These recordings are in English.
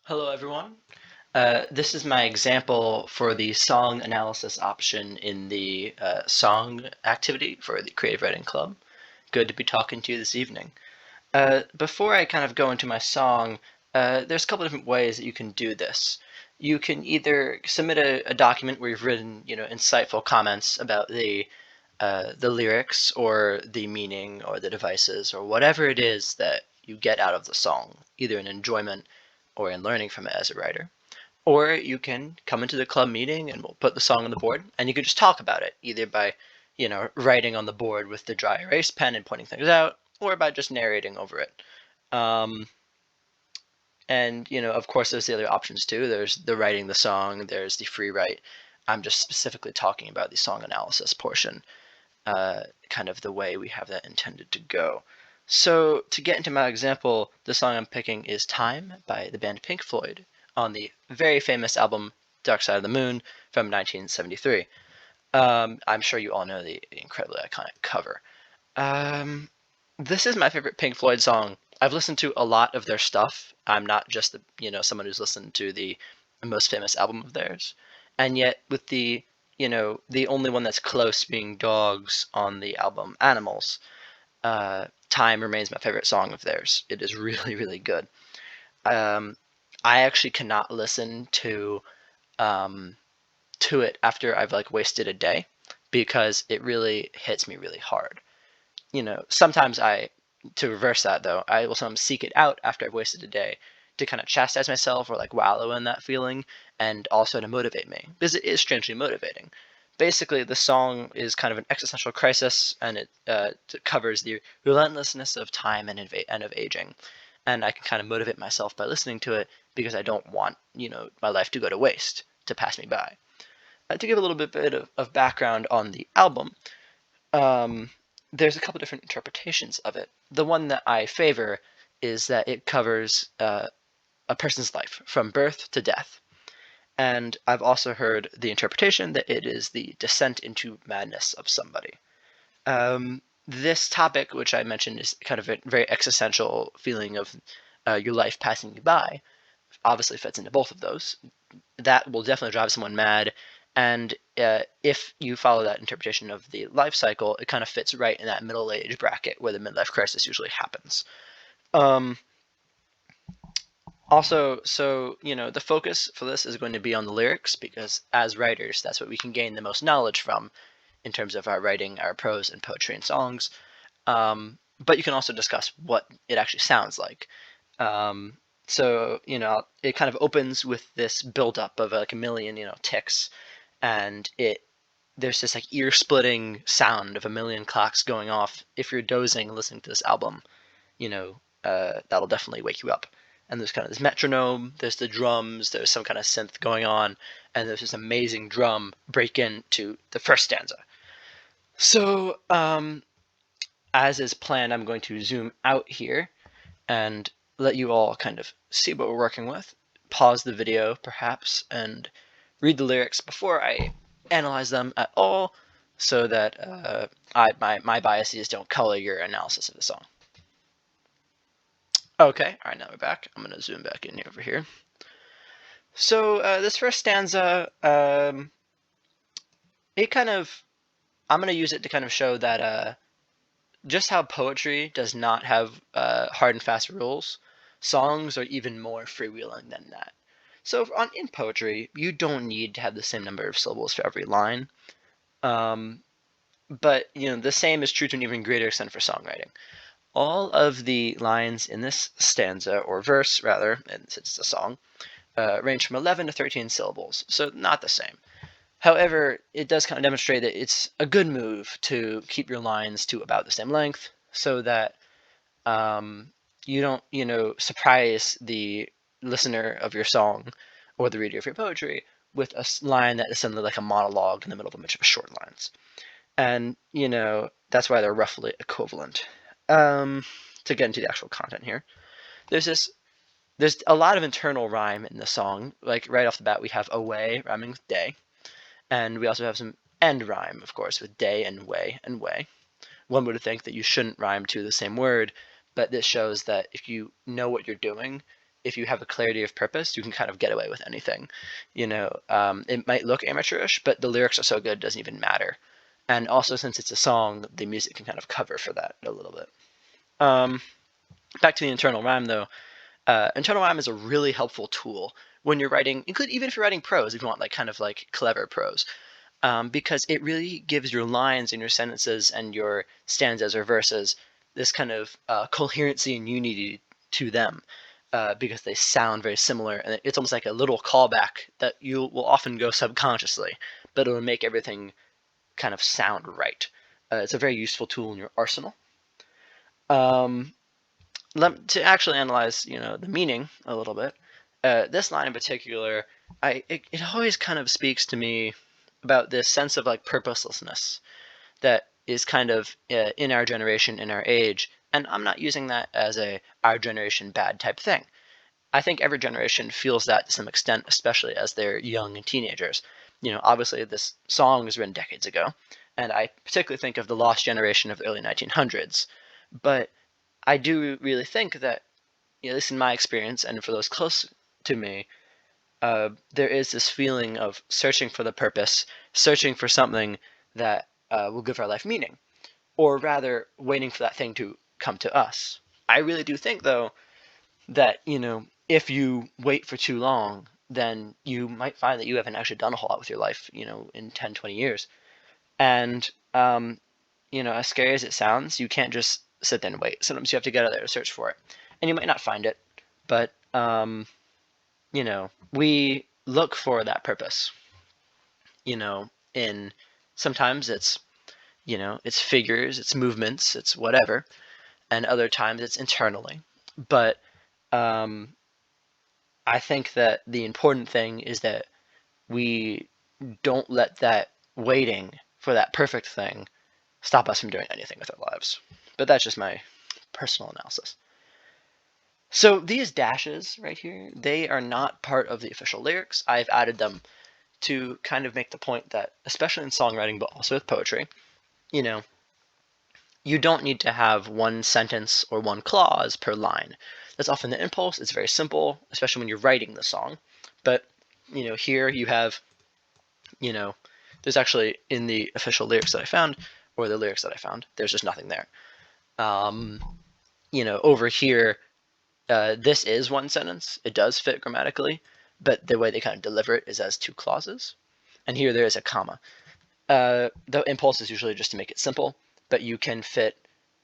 Hello, everyone. This is my example for the song analysis option in the song activity for the Creative Writing Club. Good to be talking to you this evening. Before I kind of go into my song, there's a couple different ways that you can do this. You can either submit a document where you've written, insightful comments about the lyrics or the meaning or the devices or whatever it is that you get out of the song, either in enjoyment or in learning from it as a writer. Or you can come into the club meeting and we'll put the song on the board and you can just talk about it, either by, writing on the board with the dry erase pen and pointing things out, or by just narrating over it. Um, and, of course, there's the other options too. There's the writing the song, there's the free write. I'm just specifically talking about the song analysis portion, kind of the way we have that intended to go. So to get into my example, the song I'm picking is Time by the band Pink Floyd on the very famous album Dark Side of the Moon from 1973. I'm sure you all know the incredibly iconic cover. Um, this is my favorite Pink Floyd song. I've listened to a lot of their stuff. I'm not just someone who's listened to the most famous album of theirs, and yet with the only one that's close being Dogs on the album Animals. Time remains my favorite song of theirs. It is really, really good. Um, I actually cannot listen um, to it after I've like wasted a day because it really hits me really hard. Sometimes to reverse that though, I will sometimes seek it out after I've wasted a day to kind of chastise myself or like wallow in that feeling and also to motivate me because it is strangely motivating. Basically, the song is kind of an existential crisis and it covers the relentlessness of time and of aging. And I can kind of motivate myself by listening to it because I don't want, my life to go to waste, to pass me by. To give a little bit of background on the album, um, there's a couple different interpretations of it. The one that I favor is that it covers a person's life from birth to death. And I've also heard the interpretation that it is the descent into madness of somebody. This topic, which I mentioned, is kind of a very existential feeling of your life passing you by, obviously fits into both of those. That will definitely drive someone mad. And if you follow that interpretation of the life cycle, it kind of fits right in that middle age bracket where the midlife crisis usually happens. Um, Also, so, the focus for this is going to be on the lyrics because as writers, that's what we can gain the most knowledge from in terms of our writing, our prose and poetry and songs. But you can also discuss what it actually sounds like. Um, so, it kind of opens with this buildup of like a million, ticks, and there's this like ear-splitting sound of a million clocks going off. If you're dozing listening to this album, that'll definitely wake you up. And there's kind of this metronome, there's the drums, there's some kind of synth going on, and there's this amazing drum break into the first stanza. So, as is planned, I'm going to zoom out here and let you all kind of see what we're working with. Pause the video, perhaps, and read the lyrics before I analyze them at all, so that my biases don't color your analysis of the song. Okay, all right, now we're back. I'm going to zoom back in over here. So this first stanza, I'm going to use it to kind of show that just how poetry does not have hard and fast rules, songs are even more freewheeling than that. So in poetry, you don't need to have the same number of syllables for every line. But the same is true to an even greater extent for songwriting. All of the lines in this stanza, or verse rather, and since it's a song, range from 11 to 13 syllables, so not the same. However, it does kind of demonstrate that it's a good move to keep your lines to about the same length so that you don't, surprise the listener of your song or the reader of your poetry with a line that is suddenly like a monologue in the middle of a bunch of short lines. And, that's why they're roughly equivalent. To get into the actual content here, there's a lot of internal rhyme in the song. Like right off the bat, we have away rhyming with day. And we also have some end rhyme, of course, with day and way and way. One would think that you shouldn't rhyme to the same word, but this shows that if you know what you're doing, if you have a clarity of purpose, you can kind of get away with anything. It might look amateurish, but the lyrics are so good it doesn't even matter. And also, since it's a song, the music can kind of cover for that a little bit. Back to the internal rhyme, though. Internal rhyme is a really helpful tool when you're writing, even if you're writing prose, if you want kind of clever prose, because it really gives your lines and your sentences and your stanzas or verses this kind of coherency and unity to them, because they sound very similar, and it's almost like a little callback that you will often go subconsciously, but it'll make everything kind of sound right. It's a very useful tool in your arsenal. To actually analyze, the meaning a little bit, this line in particular, it always kind of speaks to me about this sense of purposelessness that is kind of in our generation, in our age. And I'm not using that as our generation bad type thing. I think every generation feels that to some extent, especially as they're young and teenagers. Obviously this song was written decades ago, and I particularly think of the lost generation of the early 1900s. But I do really think that, at least in my experience and for those close to me, there is this feeling of searching for the purpose, searching for something that will give our life meaning, or rather waiting for that thing to come to us. I really do think, though, that, if you wait for too long, then you might find that you haven't actually done a whole lot with your life, in 10, 20 years. And, as scary as it sounds, you can't just sit there and wait. Sometimes you have to get out there to search for it. And you might not find it, but, we look for that purpose, in sometimes it's figures, it's movements, it's whatever. And other times it's internally. But I think that the important thing is that we don't let that waiting for that perfect thing stop us from doing anything with our lives. But that's just my personal analysis. So these dashes right here, they are not part of the official lyrics. I've added them to kind of make the point that, especially in songwriting, but also with poetry, you don't need to have one sentence or one clause per line. That's often the impulse. It's very simple, especially when you're writing the song. But, here you have, there's actually, in the official lyrics that I found, or the lyrics that I found, there's just nothing there. Over here, this is one sentence. It does fit grammatically, but the way they kind of deliver it is as two clauses. And here there is a comma. The impulse is usually just to make it simple, but you can fit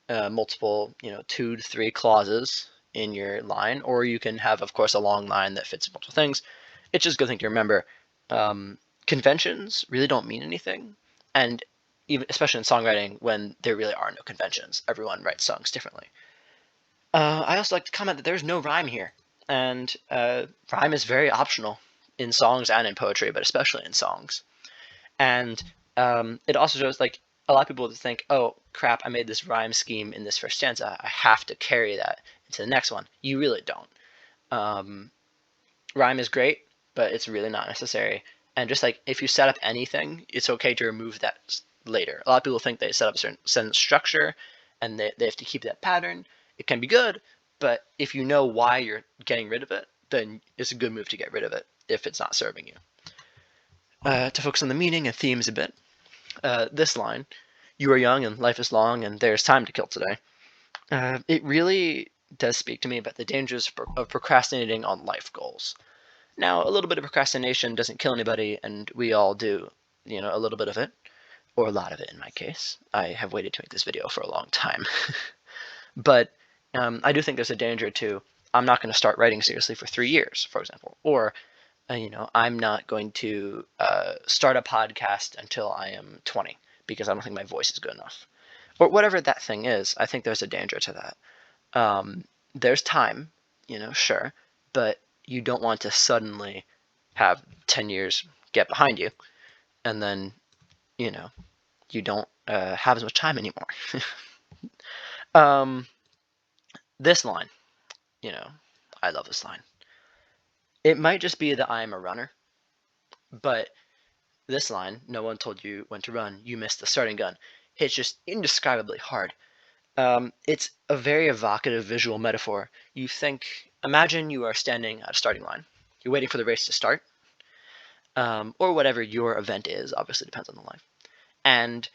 multiple, 2 to 3 clauses in your line, or you can have, of course, a long line that fits multiple things. It's just a good thing to remember. Conventions really don't mean anything, and even especially in songwriting, when there really are no conventions, everyone writes songs differently. I also like to comment that there's no rhyme here, and rhyme is very optional in songs and in poetry, but especially in songs. And it also shows, a lot of people think, oh crap, I made this rhyme scheme in this first stanza, I have to carry that into the next one. You really don't. Rhyme is great, but it's really not necessary. And just if you set up anything, it's okay to remove that later. A lot of people think they set up a certain sentence structure and they have to keep that pattern. It can be good, but if you know why you're getting rid of it, then it's a good move to get rid of it if it's not serving you. To focus on the meaning and themes a bit, this line, you are young and life is long and there's time to kill today. It really does speak to me about the dangers of procrastinating on life goals. Now, a little bit of procrastination doesn't kill anybody, and we all do, a little bit of it, or a lot of it in my case. I have waited to make this video for a long time. But I do think there's a danger to, I'm not going to start writing seriously for 3 years, for example, or I'm not going to start a podcast until I am 20 because I don't think my voice is good enough. Or whatever that thing is, I think there's a danger to that. There's time, sure, but you don't want to suddenly have 10 years get behind you and then, you don't have as much time anymore. This line, I love this line. It might just be that I am a runner, but this line, no one told you when to run, you missed the starting gun. It's just indescribably hard. It's a very evocative visual metaphor. You think imagine you are standing at a starting line. You're waiting for the race to start, or whatever your event is. Obviously, depends on the line. And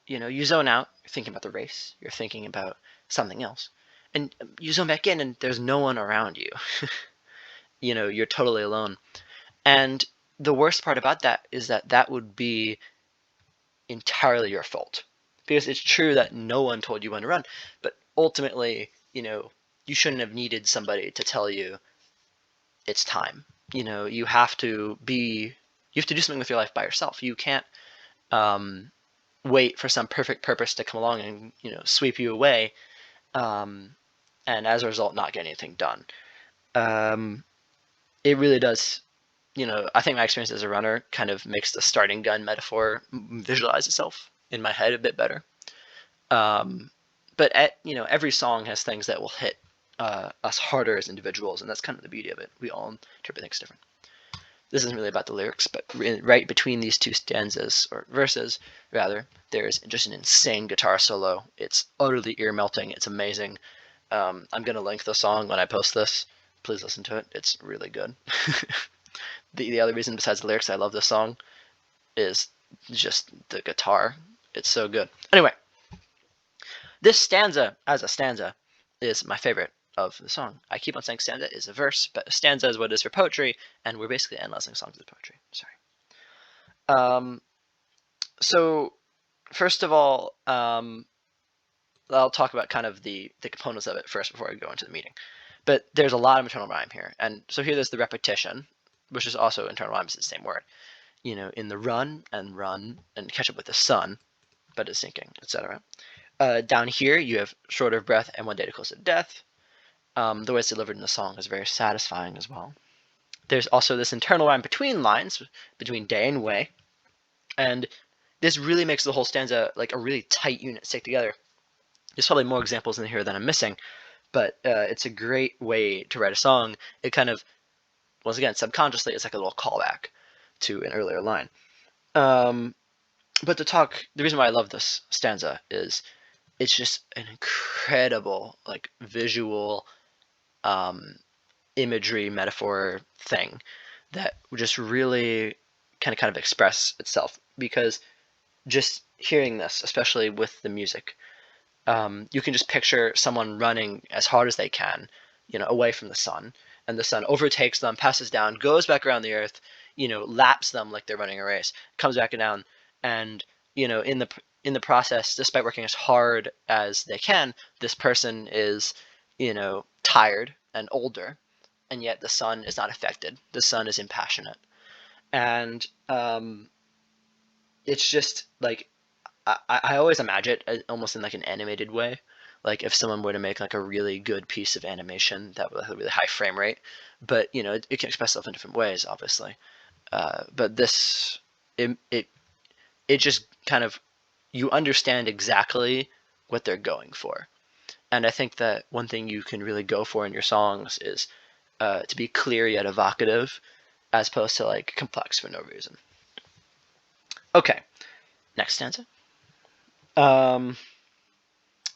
you zone out. You're thinking about the race. You're thinking about something else, and you zone back in, and there's no one around you. You're totally alone. And the worst part about that is that would be entirely your fault, because it's true that no one told you when to run, but ultimately, you shouldn't have needed somebody to tell you it's time. You have to do something with your life by yourself. You can't wait for some perfect purpose to come along and sweep you away, and as a result not get anything done. It really does. I think my experience as a runner kind of makes the starting gun metaphor visualize itself in my head a bit better. But every song has things that will hit us harder as individuals, and that's kind of the beauty of it. We all interpret things different. This isn't really about the lyrics, but right between these two stanzas, or verses rather, there's just an insane guitar solo. It's utterly ear-melting. It's amazing. I'm going to link the song when I post this. Please listen to it. It's really good. The other reason besides the lyrics I love this song is just the guitar. It's so good. Anyway, this stanza as a stanza is my favorite of the song. I keep on saying stanza is a verse, but a stanza is what it is for poetry, and we're basically analyzing songs as poetry. Sorry. So first of all, I'll talk about kind of the components of it first before I go into the meaning. But there's a lot of internal rhyme here, and so here there's the repetition, which is also internal rhyme. It's the same word. In the run and catch up with the sun, but it's sinking, etc. Down here you have short of breath and one day to close to death. The way it's delivered in the song is very satisfying as well. There's also this internal rhyme between lines, between day and way, and this really makes the whole stanza like a really tight unit stick together. There's probably more examples in here than I'm missing, but it's a great way to write a song. It kind of, once again, subconsciously, it's like a little callback to an earlier line. But the reason why I love this stanza is it's just an incredible like visual imagery metaphor thing that just really kind of express itself, because just hearing this, especially with the music, you can just picture someone running as hard as they can, away from the sun, and the sun overtakes them, passes down, goes back around the earth, laps them like they're running a race, comes back down, and in the process, despite working as hard as they can, this person is tired and older, and yet the sun is not affected. The sun is impassionate, and it's just like I always imagine it almost in like an animated way. Like if someone were to make like a really good piece of animation that with a really high frame rate, but it can express itself in different ways, obviously. But this, it just kind of, you understand exactly what they're going for. And I think that one thing you can really go for in your songs is to be clear yet evocative, as opposed to like complex for no reason. Okay, next stanza.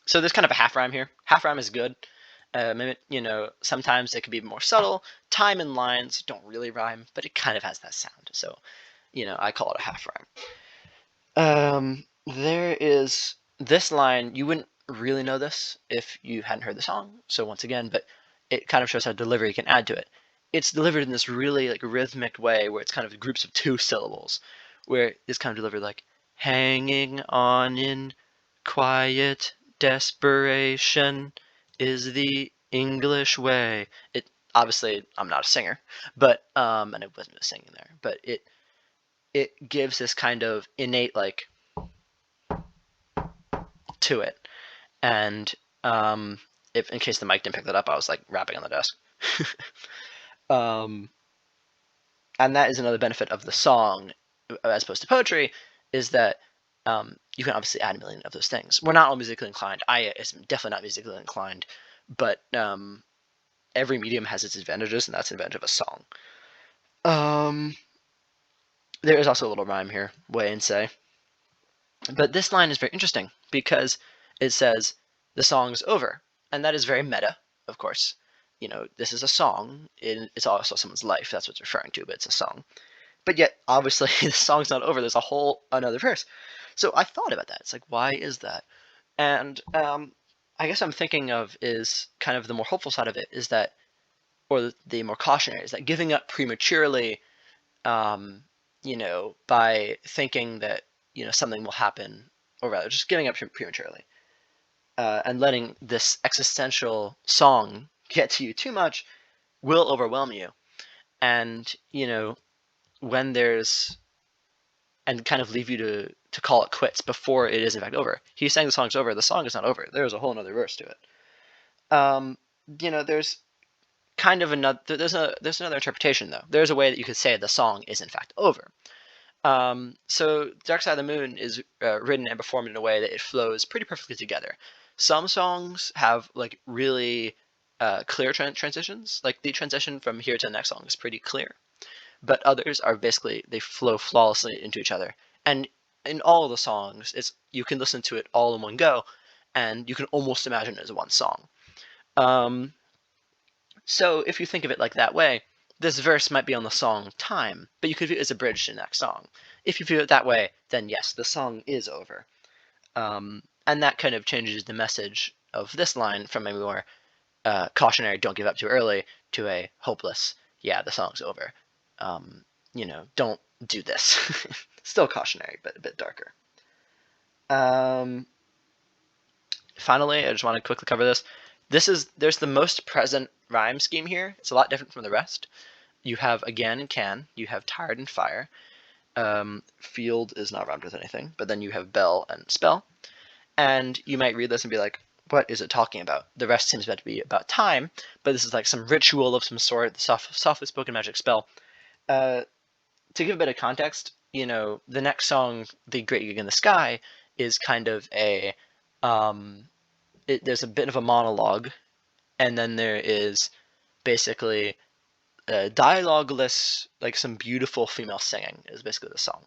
So there's kind of a half rhyme here. Half rhyme is good. Sometimes it can be more subtle. Time and lines don't really rhyme, but it kind of has that sound. So, I call it a half rhyme. There is this line. You wouldn't really know this if you hadn't heard the song. So once again, but it kind of shows how delivery can add to it. It's delivered in this really like rhythmic way where it's kind of groups of 2 syllables, where it's kind of delivered like hanging on in quiet desperation is the English way. It obviously, I'm not a singer, but and I wasn't really singing there, but it gives this kind of innate like to it. And if in case the mic didn't pick that up, I was like rapping on the desk. And that is another benefit of the song, as opposed to poetry, is that you can obviously add a million of those things. We're not all musically inclined. I am definitely not musically inclined, but every medium has its advantages, and that's an advantage of a song. There is also a little rhyme here, way and say. But this line is very interesting because it says the song's over, and that is very meta. of course, this is a song. It's also someone's life. That's what it's referring to, but it's a song. But yet, obviously, the song's not over. There's a whole another verse. So I thought about that. It's like, why is that? And I guess I'm thinking of is kind of the more hopeful side of it is that, or the more cautionary, is that giving up prematurely, by thinking that, something will happen, or rather just giving up prematurely, and letting this existential song get to you too much will overwhelm you. And, when there's, and kind of leave you to call it quits before it is in fact over. He's saying the song's over. The song is not over. There's a whole other verse to it. There's kind of another. There's another interpretation though. There's a way that you could say the song is in fact over. So Dark Side of the Moon is written and performed in a way that it flows pretty perfectly together. Some songs have like really clear transitions. Like the transition from here to the next song is pretty clear. But others are basically, they flow flawlessly into each other. And in all of the songs, you can listen to it all in one go, and you can almost imagine it as one song. So if you think of it like that way, this verse might be on the song Time, but you could view it as a bridge to the next song. If you view it that way, then yes, the song is over. And that kind of changes the message of this line from a more cautionary, don't give up too early, to a hopeless, yeah, the song's over. Don't do this. Still cautionary, but a bit darker. Finally, I just want to quickly cover this. There's the most present rhyme scheme here. It's a lot different from the rest. You have again and can. You have tired and fire. Field is not rhymed with anything, but then you have bell and spell. And you might read this and be like, what is it talking about? The rest seems to be about time, but this is like some ritual of some sort, softly spoken magic spell. To give a bit of context, the next song, The Great Gig in the Sky, is kind of a, there's a bit of a monologue, and then there is basically dialogueless, like some beautiful female singing is basically the song.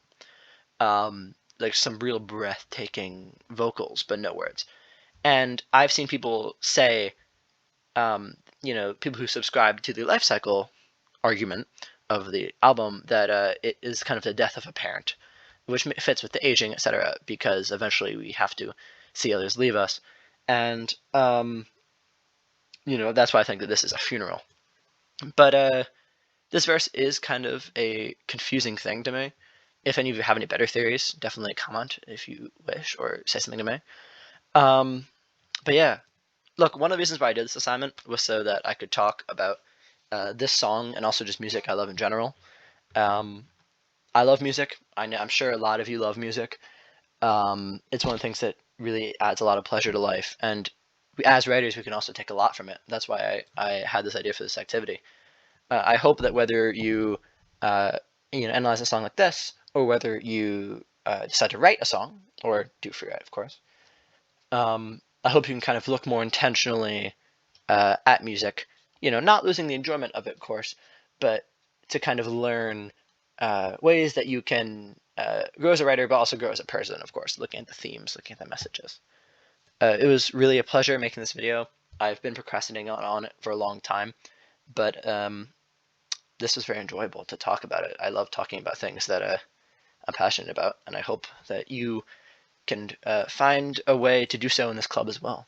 Like some real breathtaking vocals, but no words. And I've seen people say, people who subscribe to the life cycle argument of the album, that it is kind of the death of a parent, which fits with the aging, etc., because eventually we have to see others leave us. And, that's why I think that this is a funeral. But this verse is kind of a confusing thing to me. If any of you have any better theories, definitely comment if you wish, or say something to me. But yeah, look, one of the reasons why I did this assignment was so that I could talk about this song and also just music I love in general. I love music. I'm sure a lot of you love music. It's one of the things that really adds a lot of pleasure to life, and as writers, we can also take a lot from it. That's why I had this idea for this activity. I hope that whether you analyze a song like this, or whether you decide to write a song, or do free write, of course, I hope you can kind of look more intentionally at music, not losing the enjoyment of it, of course, but to kind of learn ways that you can grow as a writer, but also grow as a person, of course, looking at the themes, looking at the messages. It was really a pleasure making this video. I've been procrastinating on it for a long time, but this was very enjoyable to talk about it. I love talking about things that I'm passionate about, and I hope that you can find a way to do so in this club as well.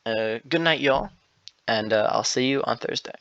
Good night, y'all, and I'll see you on Thursday.